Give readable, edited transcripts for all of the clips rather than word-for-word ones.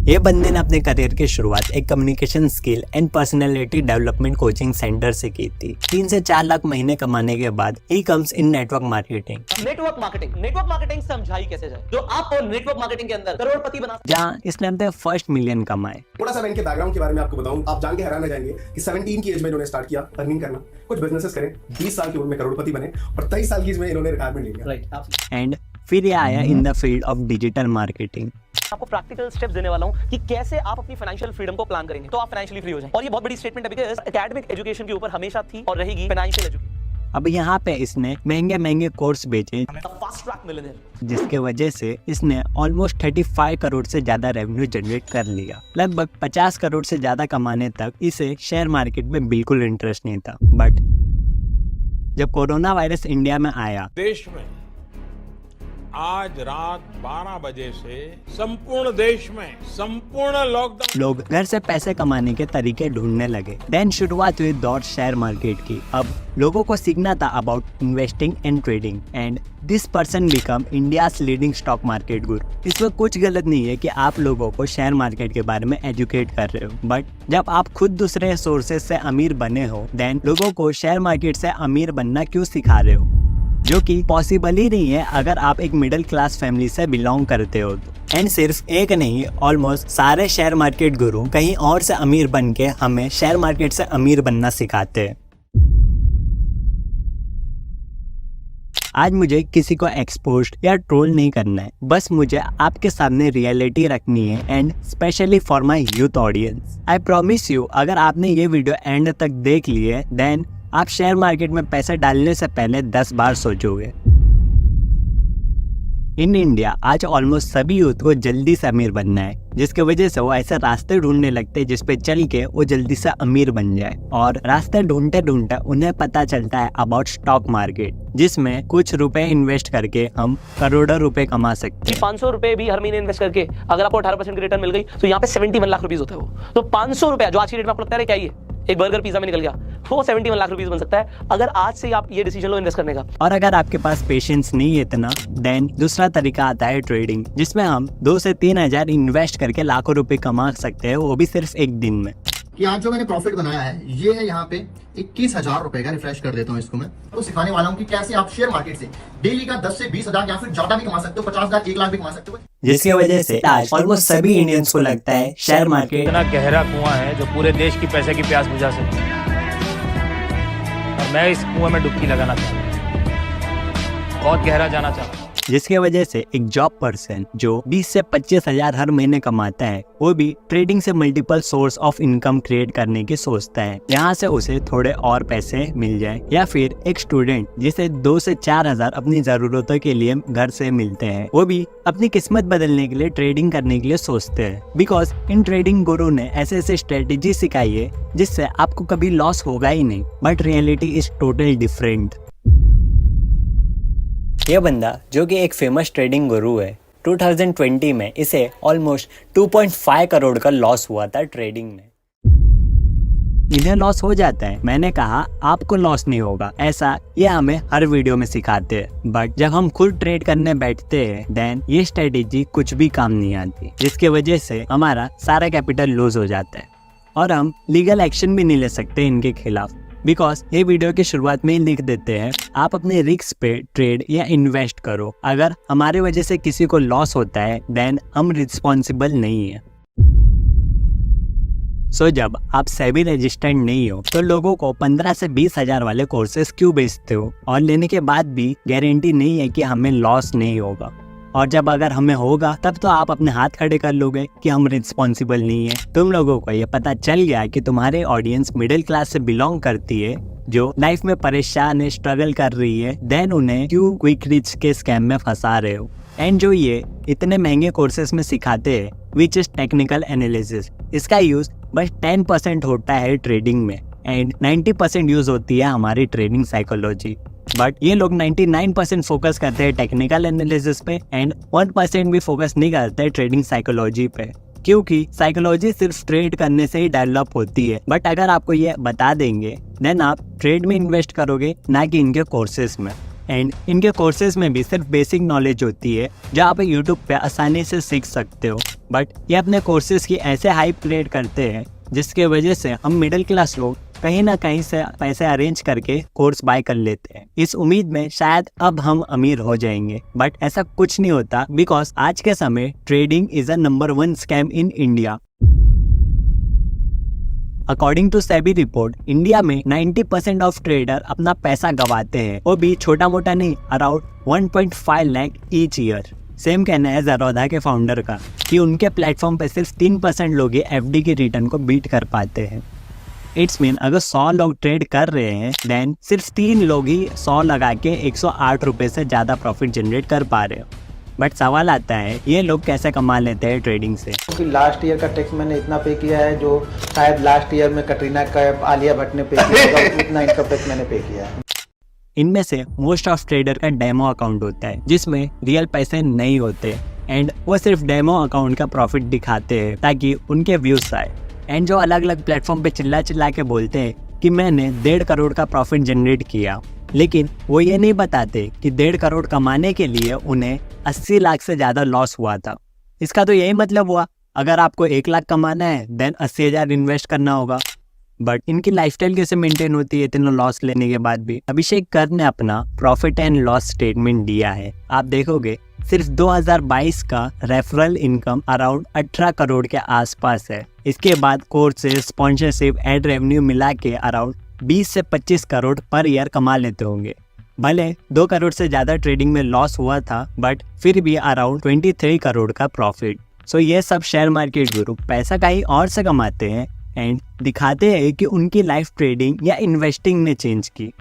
ये बंदे ने अपने करियर की शुरुआत एक communication skill and personality development coaching centre से की थी। 3 से 4 लाख महीने कमाने के बाद he comes in network marketing. Network marketing समझाई कैसे जाए जो आपको नेटवर्क मार्केटिंग के अंदर करोड़पति बना, जहाँ इसने अपने फर्स्ट मिलियन कमाए। थोड़ा सा मैं इनके बैकग्राउंड के बारे में आपको बताऊं, आप जान के हैरान रह जाएंगे कि 17 की एज में इन्होंने स्टार्ट किया अर्निंग करना, कुछ बिजनेसेस करें, 20 साल की उम्र में करोड़पति बने और 23 साल की एज में इन्होंने रिटायरमेंट ले लिया। राइट। एंड फिर ये आया in the field of digital marketing. आपको प्रैक्टिकल स्टेप्स देने वाला हूं कि कैसे आप अपनी फाइनेंशियल फ्रीडम को प्लान करेंगे तो आप फाइनेंशियली फ्री हो जाएं। और ये बहुत बड़ी स्टेटमेंट है बिकॉज़ एकेडमिक एजुकेशन के ऊपर हमेशा थी और रहेगी फाइनेंशियल एजुकेशन। अब यहाँ पे इसने महंगे महंगे कोर्स बेचे, फास्ट ट्रैक मिलियनेयर, जिसके वजह से इसने ऑलमोस्ट 35 करोड़ से ज्यादा रेवेन्यू जनरेट कर लिया। लगभग 50 करोड़ से ज्यादा कमाने तक इसे शेयर मार्केट में बिल्कुल इंटरेस्ट नहीं था। बट जब कोरोना वायरस इंडिया में आया, देश में आज रात 12 बजे से संपूर्ण देश में संपूर्ण लॉकडाउन, लोग घर से पैसे कमाने के तरीके ढूंढने लगे। देन शुरुआत हुई दौर शेयर मार्केट की। अब लोगों को सीखना था about investing and trading and this person become India's leading stock market गुरु। इसमें कुछ गलत नहीं है कि आप लोगों को शेयर मार्केट के बारे में एजुकेट कर रहे हो, बट जब आप खुद दूसरे सोर्सेज से अमीर बने हो, देन लोगों को शेयर मार्केट से अमीर बनना क्यों सिखा रहे हो, जो कि पॉसिबल ही नहीं है अगर आप एक मिडिल क्लास फैमिली से बिलोंग करते हो। एंड सिर्फ एक नहीं, ऑलमोस्ट सारे शेयर मार्केट गुरु कहीं और से अमीर बन के हमें शेयर मार्केट से अमीर बनना सिखाते हैं। आज मुझे किसी को एक्सपोज या ट्रोल नहीं करना है, बस मुझे आपके सामने रियलिटी रखनी है and specially for my youth audience. I promise you, अगर आपने ये वीडियो एंड तक देख ली है, देन आप शेयर मार्केट में पैसे डालने से पहले 10 बार सोचोगे। इन इंडिया आज ऑलमोस्ट सभी यूथ को जल्दी से अमीर बनना है, जिसके वजह से वो ऐसे रास्ते ढूंढने लगते हैं जिसपे चल के वो जल्दी से अमीर बन जाए। और रास्ते ढूंढते ढूंढते उन्हें पता चलता है अबाउट स्टॉक मार्केट, जिसमें कुछ रुपए इन्वेस्ट करके हम करोड़ों रुपए कमा सकते हैं। 500 रुपए भी हर महीने इन्वेस्ट करके अगर आपको 18% की रिटर्न मिल गई तो यहाँ पे 71 लाख रुपीस होता है। वो तो 500 रुपया जो आज की डेट में आपको लगता है क्या ही है, एक बर्गर पिज्जा में निकल गया, वो 71 लाख रुपीस बन सकता है अगर आज से आप ये डिसीजन लो इन्वेस्ट करने का। और अगर आपके पास पेशेंस नहीं है इतना, देन दूसरा तरीका आता है ट्रेडिंग, जिसमें हम 2 से 3 हजार इन्वेस्ट करके लाखों रुपए कमा सकते हैं, वो भी सिर्फ एक दिन में। कि आज जो मैंने प्रॉफिट बनाया है ये है यहाँ पे 21,000 रुपए का। रिफ्रेश कर देता हूँ इसको मैं, तो सिखाने वाला हूँ कि कैसे आप शेयर मार्केट से डेली का 10 से 20 हजार या फिर ज्यादा भी कमा सकते हो, 50 हजार 1 लाख भी कमा सकते हो। जिसकी वजह से आज ऑलमोस्ट सभी इंडियंस को लगता है शेयर मार्केट इतना गहरा कुआं है जो पूरे देश की पैसे की प्यास बुझा सकता है, और मैं इस कुएं में डुबकी लगाना चाहता हूँ, बहुत गहरा जाना चाहता हूँ। जिसके वजह से एक जॉब पर्सन जो 20 से 25 हजार हर महीने कमाता है, वो भी ट्रेडिंग से multiple source of income create करने की सोचता है, यहाँ से उसे थोड़े और पैसे मिल जाए। या फिर एक स्टूडेंट जिसे 2 से 4 हजार अपनी जरूरतों के लिए घर से मिलते हैं, वो भी अपनी किस्मत बदलने के लिए ट्रेडिंग करने के लिए सोचते हैं। बिकॉज इन ट्रेडिंग गुरु ने ऐसे ऐसे स्ट्रेटेजी सिखाई है जिससे आपको कभी लॉस होगा ही नहीं, but reality is total different. यह बंदा जो कि एक फेमस ट्रेडिंग गुरु है, 2020 में इसे ऑलमोस्ट 2.5 करोड़ का लॉस हुआ था ट्रेडिंग में। इन्हें लॉस हो जाता है, मैंने कहा आपको लॉस नहीं होगा, ऐसा ये हमें हर वीडियो में सिखाते हैं। बट जब हम खुद ट्रेड करने बैठते हैं, देन ये स्ट्रेटेजी कुछ भी काम नहीं आती, जिसके वजह से हमारा सारा कैपिटल लूज हो जाता है और हम लीगल एक्शन भी नहीं ले सकते इनके खिलाफ। बिकॉज ये वीडियो की शुरुआत में ही लिख देते हैं आप अपने रिस्क पे ट्रेड या इन्वेस्ट करो, अगर हमारे वजह से किसी को लॉस होता है देन हम रिस्पॉन्सिबल नहीं है। सो जब आप सेबी रजिस्टर्ड नहीं हो तो लोगों को 15 से 20 हजार वाले कोर्सेज क्यों बेचते हो, और लेने के बाद भी गारंटी नहीं है कि हमें लॉस नहीं होगा। और जब अगर हमें होगा तब तो आप अपने हाथ खड़े कर लोगे कि हम रिस्पॉन्सिबल नहीं है। तुम लोगों को ये पता चल गया कि तुम्हारे ऑडियंस मिडिल क्लास से बिलोंग करती है, जो लाइफ में परेशान है, स्ट्रगल कर रही है, देन उन्हें क्यों क्विक रिच के स्कैम में फंसा रहे हो। एंड जो ये इतने महंगे कोर्सेज में सिखाते हैं विच इज टेक्निकल एनालिसिस, इसका यूज बस 10% होता है ट्रेडिंग में एंड 90% यूज होती है हमारी ट्रेडिंग साइकोलॉजी। बट ये लोग 99% फोकस करते हैं टेक्निकल एनालिसिस पे एंड 1% भी फोकस नहीं करते ट्रेडिंग साइकोलॉजी पे, क्योंकि साइकोलॉजी सिर्फ ट्रेड करने से ही डेवलप होती है। बट अगर आपको ये बता देंगे देन आप ट्रेड में इन्वेस्ट करोगे, ना कि इनके कोर्सेज में। एंड इनके कोर्सेज में भी सिर्फ बेसिक नॉलेज होती है जो आप यूट्यूब पे आसानी से सीख सकते हो, बट ये अपने कोर्सेज की ऐसे हाइप क्रिएट करते हैं जिसके वजह से हम मिडिल क्लास लोग कहीं ना कहीं से पैसे अरेंज करके कोर्स बाय कर लेते हैं इस उम्मीद में शायद अब हम अमीर हो जाएंगे, बट ऐसा कुछ नहीं होता बिकॉज आज के समय trading is a number 1 scam in India. According to SEBI report, India में 90% ऑफ ट्रेडर अपना पैसा गवाते हैं, वो भी छोटा मोटा नहीं, around 1.5 lakh each year. Same कहना है ज़रोधा के फाउंडर का कि उनके प्लेटफॉर्म पे सिर्फ 3% लोग ही एफडी की रिटर्न को बीट कर पाते हैं। इट्स मीन अगर 100 लोग ट्रेड कर रहे हैं देन सिर्फ 3 लोग ही 100 लगा के 108 रुपये से ज़्यादा प्रॉफिट जनरेट कर पा रहे हो। बट सवाल आता है ये लोग कैसे कमा लेते हैं ट्रेडिंग से? क्योंकि लास्ट ईयर का टैक्स मैंने इतना पे किया है जो शायद लास्ट ईयर में कटरीना कैफ, आलिया भट्ट ने पे किया होगा, उतना इनकम टैक्स मैंने पे किया है। इनमें से मोस्ट ऑफ ट्रेडर का डेमो अकाउंट होता है जिसमें रियल पैसे नहीं होते एंड वो सिर्फ डेमो अकाउंट का प्रॉफिट दिखाते हैं ताकि उनके व्यूज आए। एंड जो अलग अलग प्लेटफॉर्म पे चिल्ला के बोलते हैं कि मैंने 1.5 करोड़ का प्रॉफिट जनरेट किया, लेकिन वो ये नहीं बताते कि 1.5 करोड़ कमाने के लिए उन्हें 80 लाख से ज़्यादा लॉस हुआ था। इसका तो यही मतलब हुआ अगर आपको 1 लाख कमाना है देन 80,000 इन्वेस्ट करना होगा। बट इनकी लाइफस्टाइल कैसे मेंटेन होती है इतना लॉस लेने के बाद भी? अभिषेक कर ने अपना प्रॉफिट एंड लॉस स्टेटमेंट दिया है, आप देखोगे सिर्फ 2022 का रेफरल इनकम अराउंड 18 करोड़ के आसपास है। इसके बाद कोर्सेज, स्पॉन्सरशिप, एड रेवेन्यू मिला के अराउंड 20 से 25 करोड़ पर ईयर कमा लेते होंगे। भले 2 करोड़ से ज़्यादा ट्रेडिंग में लॉस हुआ था बट फिर भी अराउंड 23 करोड़ का प्रॉफिट। सो ये सब शेयर मार्केट गुरु पैसा कहीं और से कमाते हैं एंड दिखाते हैं कि उनकी लाइफ ट्रेडिंग या इन्वेस्टिंग ने चेंज की।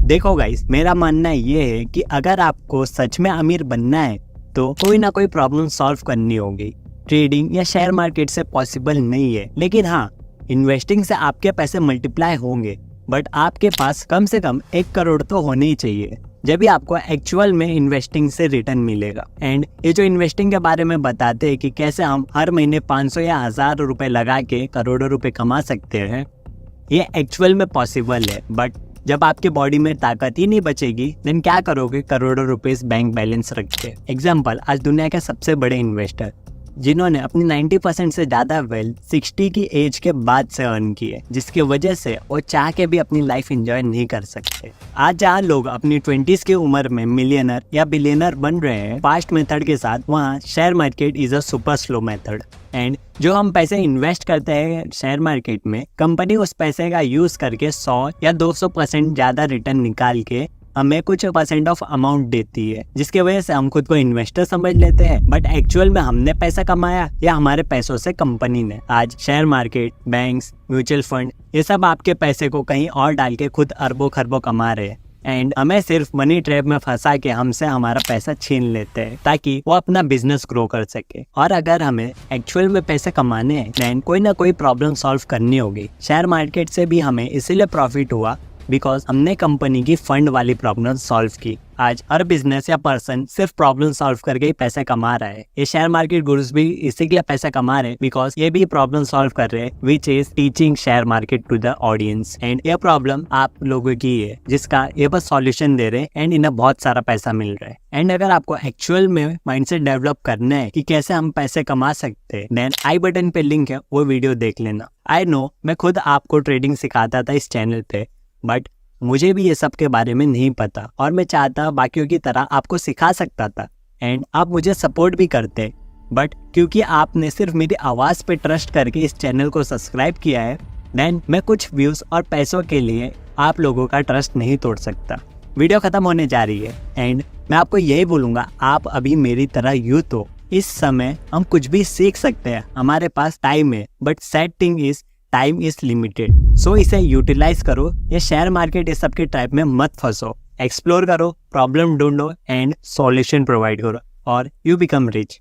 देखो गाइस, मेरा मानना ये है कि अगर आपको सच में अमीर बनना है तो कोई ना कोई प्रॉब्लम सॉल्व करनी होगी। ट्रेडिंग या शेयर मार्केट से पॉसिबल नहीं है, लेकिन हाँ, इन्वेस्टिंग से आपके पैसे मल्टीप्लाई होंगे, बट आपके पास कम से कम 1 करोड़ तो होने ही चाहिए, जब भी आपको एक्चुअल में इन्वेस्टिंग से रिटर्न मिलेगा। एंड ये जो इन्वेस्टिंग के बारे में बताते हैं कि कैसे हम हर महीने 500 या 1000 रुपए लगा के करोड़ों रुपए कमा सकते हैं, ये एक्चुअल में पॉसिबल है। बट जब आपके बॉडी में ताकत ही नहीं बचेगी देन क्या करोगे करोड़ों रुपीस बैंक बैलेंस रख के? एग्जाम्पल, आज दुनिया के सबसे बड़े इन्वेस्टर जिन्होंने अपनी 90% से ज़्यादा वेल्थ 60 की एज के बाद से अर्न की है, जिसकी वजह से वो चाह के भी अपनी लाइफ एंजॉय नहीं कर सकते। आज जहाँ लोग अपनी 20s की उम्र में मिलियनर या बिलियनर बन रहे हैं फास्ट मेथड के साथ, वहाँ share market is a super slow method. And जो हम पैसे इन्वेस्ट करते हैं शेयर मार्केट में, कंपनी उस पैसे का यूज करके 100 या 200% ज़्यादा रिटर्न निकाल के हमें कुछ % ऑफ अमाउंट देती है, जिसकी वजह से हम खुद को इन्वेस्टर समझ लेते हैं, बट एक्चुअल में हमने पैसा कमाया या हमारे पैसों से कंपनी ने। आज share market, banks, mutual fund, ये सब आपके पैसे को कहीं और डाल के खुद अरबों खरबों कमा रहे हैं एंड हमें सिर्फ मनी ट्रैप में फंसा के हमसे हमारा पैसा छीन लेते हैं ताकि वो अपना बिजनेस ग्रो कर सके। और अगर हमें एक्चुअल में पैसे कमाने हैं देन कोई ना कोई प्रॉब्लम सॉल्व करनी होगी। शेयर मार्केट से भी हमें इसीलिए प्रॉफिट हुआ बिकॉज हमने कंपनी की फंड वाली प्रॉब्लम सॉल्व की। आज हर बिजनेस या पर्सन सिर्फ प्रॉब्लम सॉल्व करके ही पैसा कमा रहा है। ये शेयर मार्केट गुरुज भी इसी के लिए पैसा कमा रहे हैं बिकॉज ये भी प्रॉब्लम सॉल्व कर रहे हैं, which is teaching share market to the audience. And ये प्रॉब्लम आप लोगों की है जिसका ये बस सॉल्यूशन दे रहे हैं एंड इन्हें बहुत सारा पैसा मिल रहा है। एंड अगर आपको एक्चुअल में माइंडसेट डेवलप करना है कि कैसे हम पैसे कमा सकते हैं, देन आई बटन पे लिंक है, वो वीडियो देख लेना। आई नो मैं खुद आपको ट्रेडिंग सिखाता था इस चैनल पे, बट मुझे भी ये सब के बारे में नहीं पता और मैं चाहता बाकियों की तरह आपको सिखा सकता था एंड आप मुझे सपोर्ट भी करते, बट क्योंकि आपने सिर्फ मेरी आवाज़ पे ट्रस्ट करके इस चैनल को सब्सक्राइब किया है, देन मैं कुछ व्यूज़ और पैसों के लिए आप लोगों का ट्रस्ट नहीं तोड़ सकता। वीडियो ख़त्म होने जा रही है एंड मैं आपको यही बोलूँगा, आप अभी मेरी तरह यूथ हो, इस समय हम कुछ भी सीख सकते हैं, हमारे पास टाइम है, but sad thing is time is limited. So इसे यूटिलाइज करो। ये शेयर मार्केट इस सब के टाइप में मत फंसो, एक्सप्लोर करो, प्रॉब्लम ढूंढो एंड सॉल्यूशन प्रोवाइड करो और यू बिकम रिच।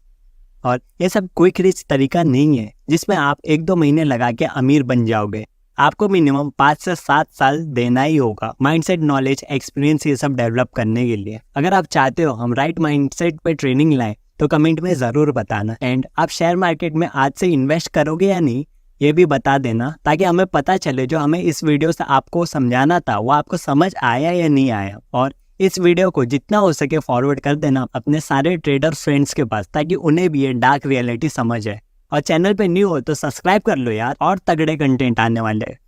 और ये सब क्विक रिच तरीका नहीं है जिसमें आप 1-2 महीने लगा के अमीर बन जाओगे। आपको मिनिमम 5 से 7 साल देना ही होगा माइंडसेट, नॉलेज, एक्सपीरियंस ये सब डेवलप करने के लिए। अगर आप चाहते हो हम राइट माइंडसेट पे ट्रेनिंग लाएं तो कमेंट में ज़रूर बताना। एंड आप शेयर मार्केट में आज से इन्वेस्ट करोगे या नहीं ये भी बता देना ताकि हमें पता चले जो हमें इस वीडियो से आपको समझाना था वो आपको समझ आया या नहीं आया। और इस वीडियो को जितना हो सके फॉरवर्ड कर देना अपने सारे ट्रेडर फ्रेंड्स के पास, ताकि उन्हें भी ये डार्क रियलिटी समझ आए। और चैनल पे न्यू हो तो सब्सक्राइब कर लो यार, और तगड़े कंटेंट आने वाले हैं।